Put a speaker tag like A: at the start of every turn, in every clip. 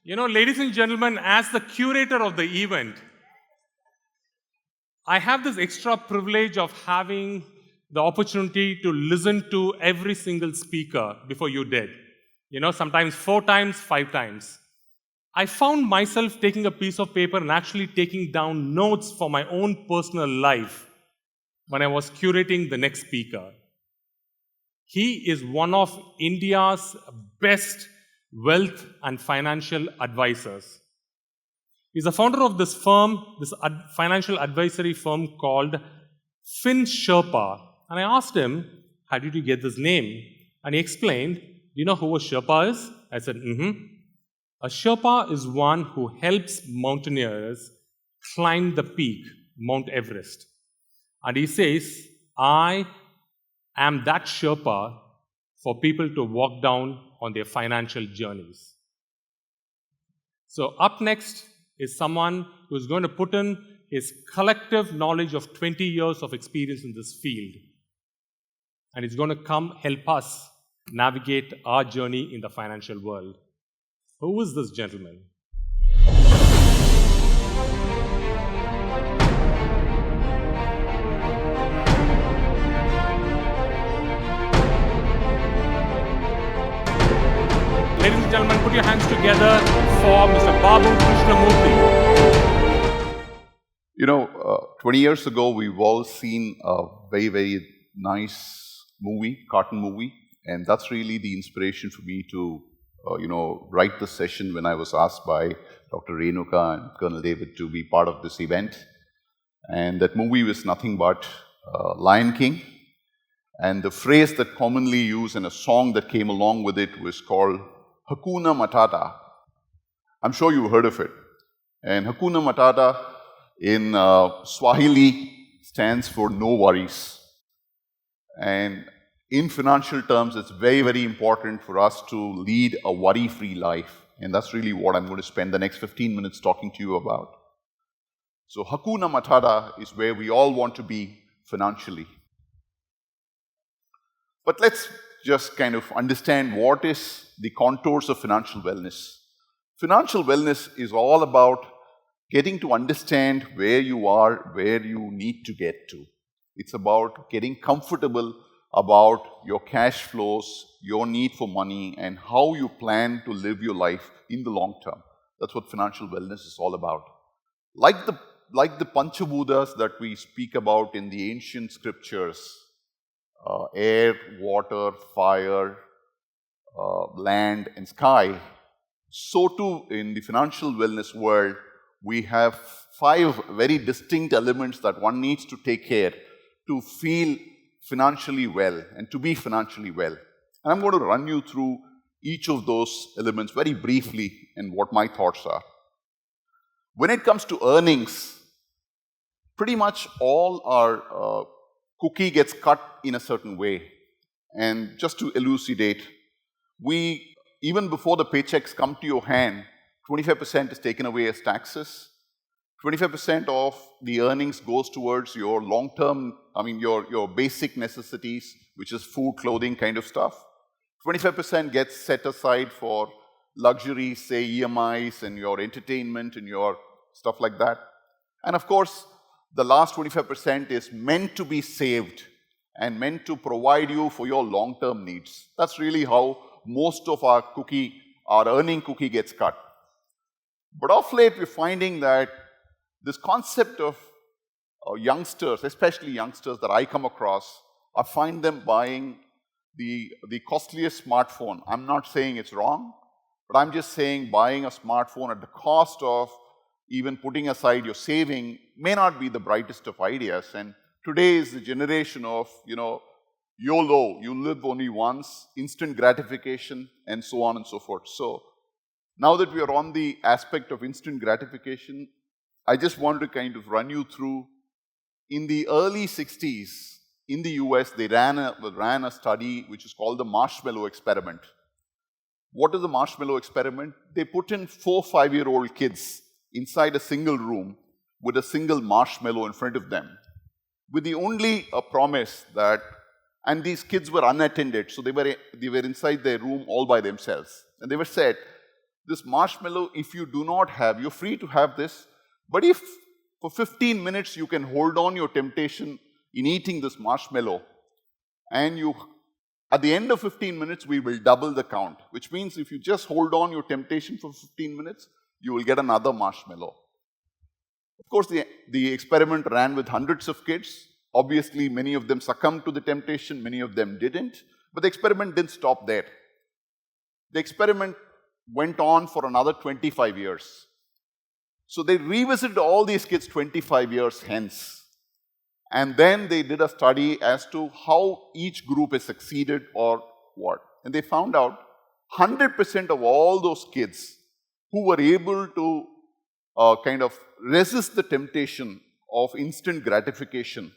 A: Ladies and gentlemen, as the curator of the event, I have this extra privilege of having the opportunity to listen to every single speaker before you did. Sometimes 4 times, 5 times. I found myself taking a piece of paper and actually taking down notes for my own personal life when I was curating the next speaker. He is one of India's best wealth and financial advisors. He's the founder of this firm, this financial advisory firm called Fin Sherpa. And I asked him, how did you get this name? And he explained, do you know who a Sherpa is? I said, A Sherpa is one who helps mountaineers climb the peak, Mount Everest. And he says, I am that Sherpa for people to walk down on their financial journeys. So up next is someone who is going to put in his collective knowledge of 20 years of experience in this field. And he's going to come help us navigate our journey in the financial world. Who is this gentleman? Ladies and gentlemen, put your hands together for Mr. Babu Krishnanmoorthy.
B: 20 years ago, we've all seen a very, very nice cartoon movie, and that's really the inspiration for me to, write the session when I was asked by Dr. Renuka and Colonel David to be part of this event. And that movie was nothing but Lion King. And the phrase that commonly used and a song that came along with it was called Hakuna Matata. I'm sure you've heard of it. And Hakuna Matata in Swahili stands for no worries. And in financial terms, it's very, very important for us to lead a worry-free life. And that's really what I'm going to spend the next 15 minutes talking to you about. So Hakuna Matata is where we all want to be financially. But let's just kind of understand what is the contours of financial wellness. Financial wellness is all about getting to understand where you are, where you need to get to. It's about getting comfortable about your cash flows, your need for money, and how you plan to live your life in the long term. That's what financial wellness is all about. Like the Panchabhutas that we speak about in the ancient scriptures, air, water, fire, land, and sky, so too in the financial wellness world, we have 5 very distinct elements that one needs to take care to feel financially well and to be financially well. And I'm going to run you through each of those elements very briefly and what my thoughts are. When it comes to earnings, pretty much all our cookie gets cut in a certain way. And just to elucidate, even before the paychecks come to your hand, 25% is taken away as taxes. 25% of the earnings goes towards your long-term, your basic necessities, which is food, clothing kind of stuff. 25% gets set aside for luxury, say EMIs and your entertainment and your stuff like that. And of course, the last 25% is meant to be saved and meant to provide you for your long-term needs. That's really how most of our earning cookie gets cut. But of late, we're finding that this concept of youngsters, especially youngsters that I come across, I find them buying the costliest smartphone. I'm not saying it's wrong, but I'm just saying buying a smartphone at the cost of even putting aside your saving may not be the brightest of ideas. And today is the generation of, YOLO, you live only once, instant gratification, and so on and so forth. So now that we are on the aspect of instant gratification, I just wanted to kind of run you through. In the early 60s, in the US, they ran a study which is called the Marshmallow Experiment. What is the Marshmallow Experiment? They put in 4 5-year-old kids inside a single room with a single marshmallow in front of them, with the only promise that, and these kids were unattended, so they were inside their room all by themselves. And they were said, this marshmallow, if you do not have, you're free to have this, but if for 15 minutes you can hold on your temptation in eating this marshmallow, and at the end of 15 minutes, we will double the count, which means if you just hold on your temptation for 15 minutes, you will get another marshmallow. Of course, the experiment ran with hundreds of kids. Obviously, many of them succumbed to the temptation, many of them didn't, but the experiment didn't stop there. The experiment went on for another 25 years. So they revisited all these kids 25 years hence. And then they did a study as to how each group has succeeded or what. And they found out 100% of all those kids who were able to kind of resist the temptation of instant gratification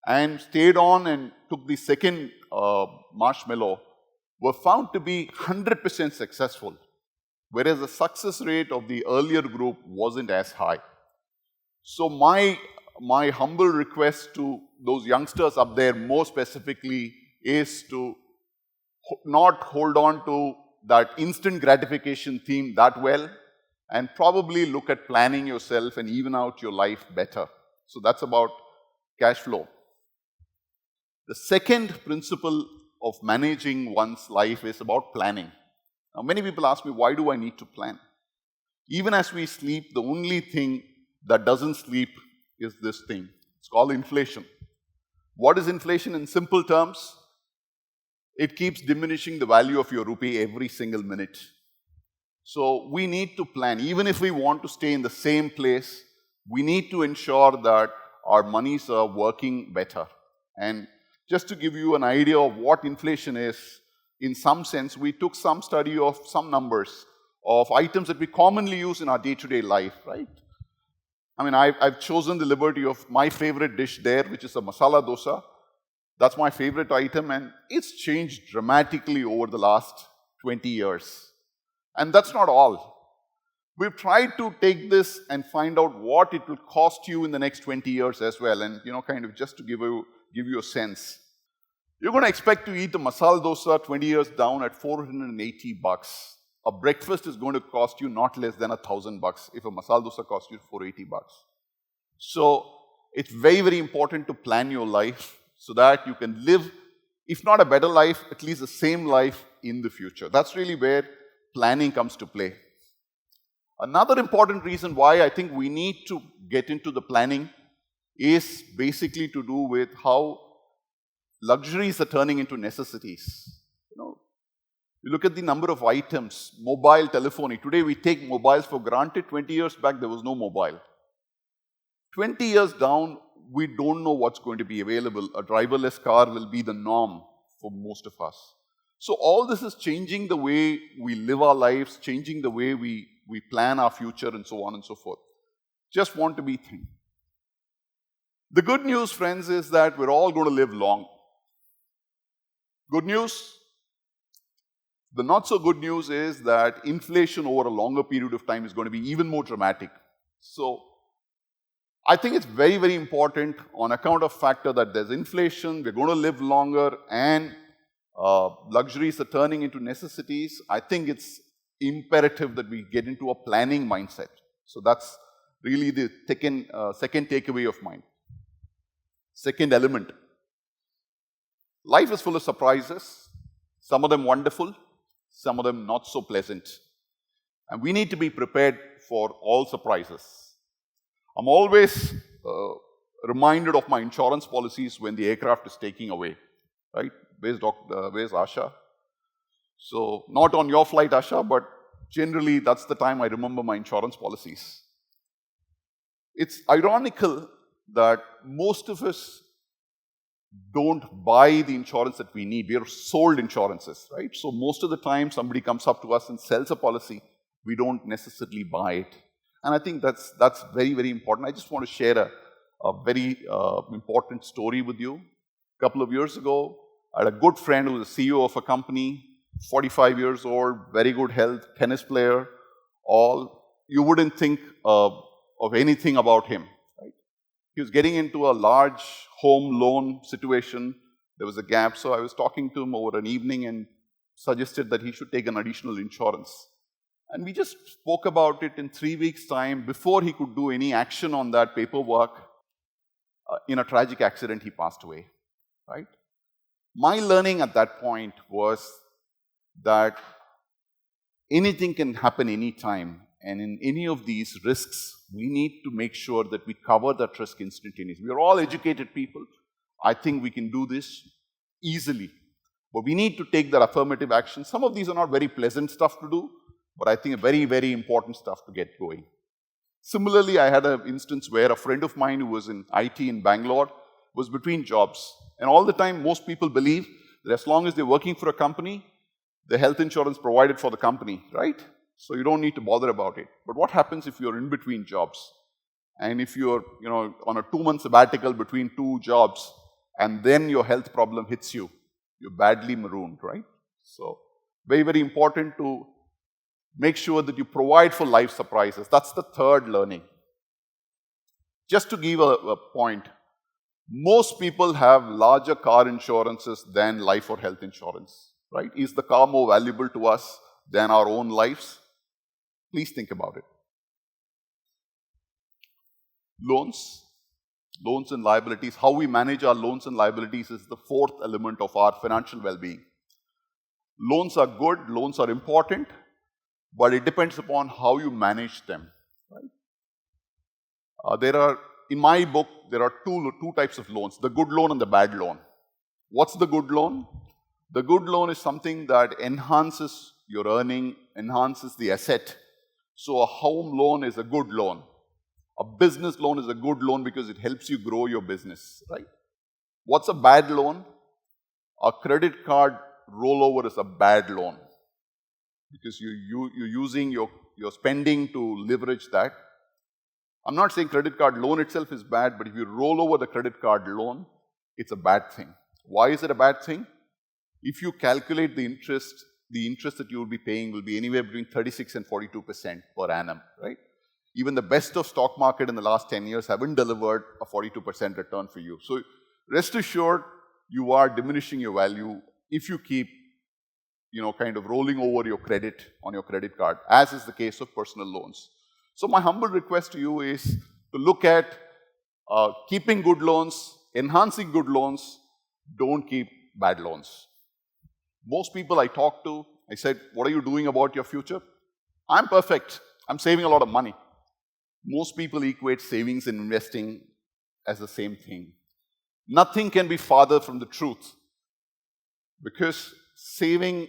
B: and stayed on and took the second marshmallow were found to be 100% successful, whereas the success rate of the earlier group wasn't as high. So my humble request to those youngsters up there more specifically is to not hold on to that instant gratification theme that well, and probably look at planning yourself and even out your life better. So that's about cash flow. The second principle of managing one's life is about planning. Now, many people ask me, why do I need to plan? Even as we sleep, the only thing that doesn't sleep is this thing. It's called inflation. What is inflation in simple terms? It keeps diminishing the value of your rupee every single minute. So we need to plan. Even if we want to stay in the same place, we need to ensure that our monies are working better. And just to give you an idea of what inflation is, in some sense, we took some study of some numbers of items that we commonly use in our day-to-day life, right? I mean, I've chosen the liberty of my favorite dish there, which is a masala dosa. That's my favorite item, and it's changed dramatically over the last 20 years. And that's not all. We've tried to take this and find out what it will cost you in the next 20 years as well, and kind of just to give you a sense. You're going to expect to eat the masala dosa 20 years down at $480. A breakfast is going to cost you not less than $1,000 if a masala dosa costs you $480. So it's very, very important to plan your life so that you can live, if not a better life, at least the same life in the future. That's really where planning comes to play. Another important reason why I think we need to get into the planning is basically to do with how luxuries are turning into necessities. You look at the number of items, mobile telephony. Today we take mobiles for granted. 20 years back there was no mobile. 20 years down, we don't know what's going to be available. A driverless car will be the norm for most of us. So all this is changing the way we live our lives, changing the way we plan our future, and so on and so forth. Just want to be thin. The good news, friends, is that we're all going to live long. Good news. The not so good news is that inflation over a longer period of time is going to be even more dramatic. So I think it's very, very important on account of factor that there's inflation, we're going to live longer, and luxuries are turning into necessities. I think it's imperative that we get into a planning mindset. So that's really the second takeaway of mine. Second element. Life is full of surprises, some of them wonderful, some of them not so pleasant. And we need to be prepared for all surprises. I'm always reminded of my insurance policies when the aircraft is taking away, right? Where's Asha? So, not on your flight, Asha, but generally that's the time I remember my insurance policies. It's ironical that most of us don't buy the insurance that we need. We are sold insurances, right? So most of the time somebody comes up to us and sells a policy, we don't necessarily buy it. And I think that's very, very important. I just want to share a very important story with you. A couple of years ago, I had a good friend who was the CEO of a company, 45 years old, very good health, tennis player, you wouldn't think of anything about him. He was getting into a large home loan situation. There was a gap. So I was talking to him over an evening and suggested that he should take an additional insurance. And we just spoke about it in 3 weeks' time. Before he could do any action on that paperwork, in a tragic accident, he passed away, right? My learning at that point was that anything can happen anytime. And in any of these risks, we need to make sure that we cover that risk instantaneously. We are all educated people. I think we can do this easily. But we need to take that affirmative action. Some of these are not very pleasant stuff to do, but I think very, very important stuff to get going. Similarly, I had an instance where a friend of mine who was in IT in Bangalore was between jobs. And all the time, most people believe that as long as they're working for a company, the health insurance provided for the company, right? So you don't need to bother about it. But what happens if you're in between jobs? And if you're, on a 2-month sabbatical between 2 jobs, and then your health problem hits you, you're badly marooned, right? So very, very important to make sure that you provide for life surprises. That's the third learning. Just to give a point, most people have larger car insurances than life or health insurance, right? Is the car more valuable to us than our own lives? Please think about it. Loans and liabilities. How we manage our loans and liabilities is the fourth element of our financial well-being. Loans are good, loans are important, but it depends upon how you manage them. Right? In my book, there are two types of loans, the good loan and the bad loan. What's the good loan? The good loan is something that enhances your earning, enhances the asset. So a home loan is a good loan. A business loan is a good loan because it helps you grow your business, right? What's a bad loan? A credit card rollover is a bad loan because you're using your spending to leverage that. I'm not saying credit card loan itself is bad, but if you roll over the credit card loan, it's a bad thing. Why is it a bad thing? If you calculate the interest that you will be paying will be anywhere between 36 and 42% per annum, right? Even the best of stock market in the last 10 years haven't delivered a 42% return for you. So rest assured, you are diminishing your value if you keep, kind of rolling over your credit on your credit card, as is the case of personal loans. So my humble request to you is to look at keeping good loans, enhancing good loans, don't keep bad loans. Most people I talk to, I said, what are you doing about your future? I'm perfect. I'm saving a lot of money. Most people equate savings and investing as the same thing. Nothing can be farther from the truth because saving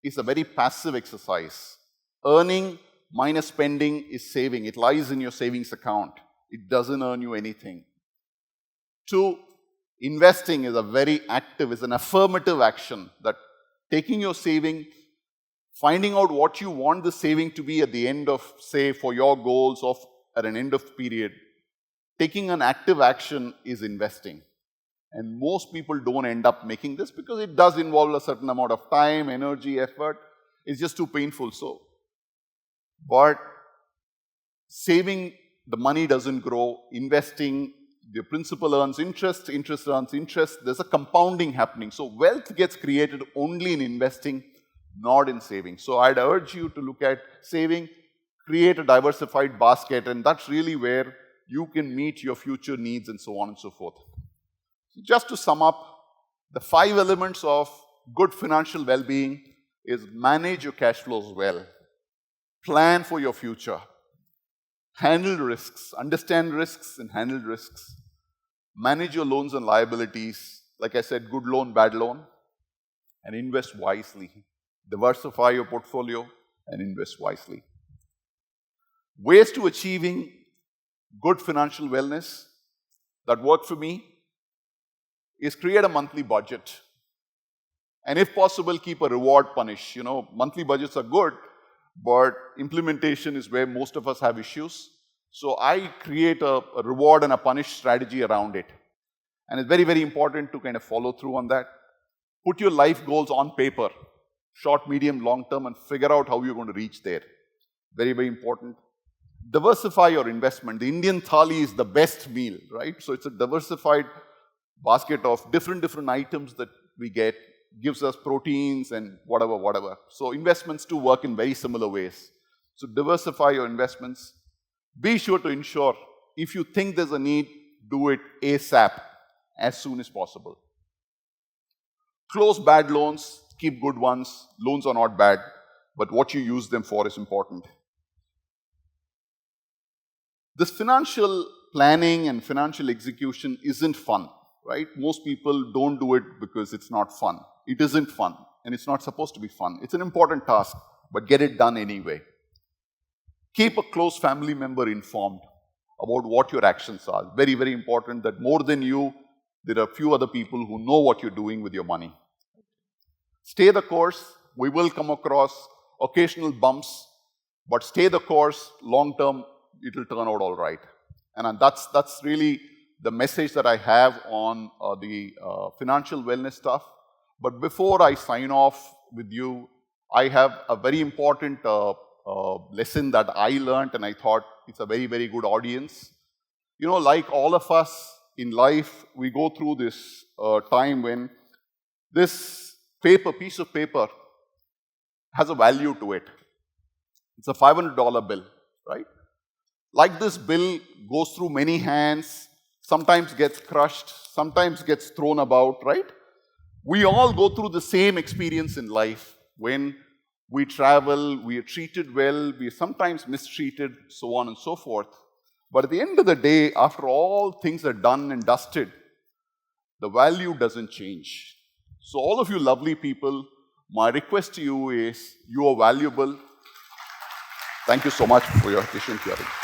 B: is a very passive exercise. Earning minus spending is saving. It lies in your savings account. It doesn't earn you anything. 2, investing is a very active, is an affirmative action that taking your saving, finding out what you want the saving to be at the end of, say, for your goals of at an end of period, taking an active action is investing. And most people don't end up making this because it does involve a certain amount of time, energy, effort. It's just too painful. But saving, the money doesn't grow. Investing, the principal earns interest, interest earns interest. There's a compounding happening. So wealth gets created only in investing, not in saving. So I'd urge you to look at saving, create a diversified basket, and that's really where you can meet your future needs and so on and so forth. Just to sum up, the 5 elements of good financial well-being is manage your cash flows well, plan for your future, handle risks, understand risks and handle risks, manage your loans and liabilities, like I said, good loan, bad loan, and invest wisely. Diversify your portfolio and invest wisely. Ways to achieving good financial wellness that work for me is create a monthly budget. And if possible, keep a reward punish. Monthly budgets are good, but implementation is where most of us have issues. So I create a reward and a punish strategy around it. And it's very, very important to kind of follow through on that. Put your life goals on paper, short, medium, long term, and figure out how you're going to reach there. Very, very important. Diversify your investment. The Indian thali is the best meal, right? So it's a diversified basket of different items that we get, gives us proteins and whatever. So investments too work in very similar ways. So diversify your investments. Be sure to ensure if you think there's a need, do it ASAP, as soon as possible. Close bad loans, keep good ones. Loans are not bad, but what you use them for is important. This financial planning and financial execution isn't fun, right? Most people don't do it because it's not fun. It isn't fun, and it's not supposed to be fun. It's an important task, but get it done anyway. Keep a close family member informed about what your actions are. Very, very important that more than you, there are a few other people who know what you're doing with your money. Stay the course. We will come across occasional bumps, but stay the course. Long term, it will turn out all right. And that's really the message that I have on the financial wellness stuff. But before I sign off with you, I have a very important lesson that I learned, and I thought it's a very, very good audience. You know, like all of us in life, we go through this time when this piece of paper has a value to it. It's a $500 bill, right? Like this bill goes through many hands, sometimes gets crushed, sometimes gets thrown about, right? We all go through the same experience in life. When we travel, we are treated well, we are sometimes mistreated, so on and so forth. But at the end of the day, after all things are done and dusted, the value doesn't change. So all of you lovely people, my request to you is, you are valuable. Thank you so much for your patient hearing.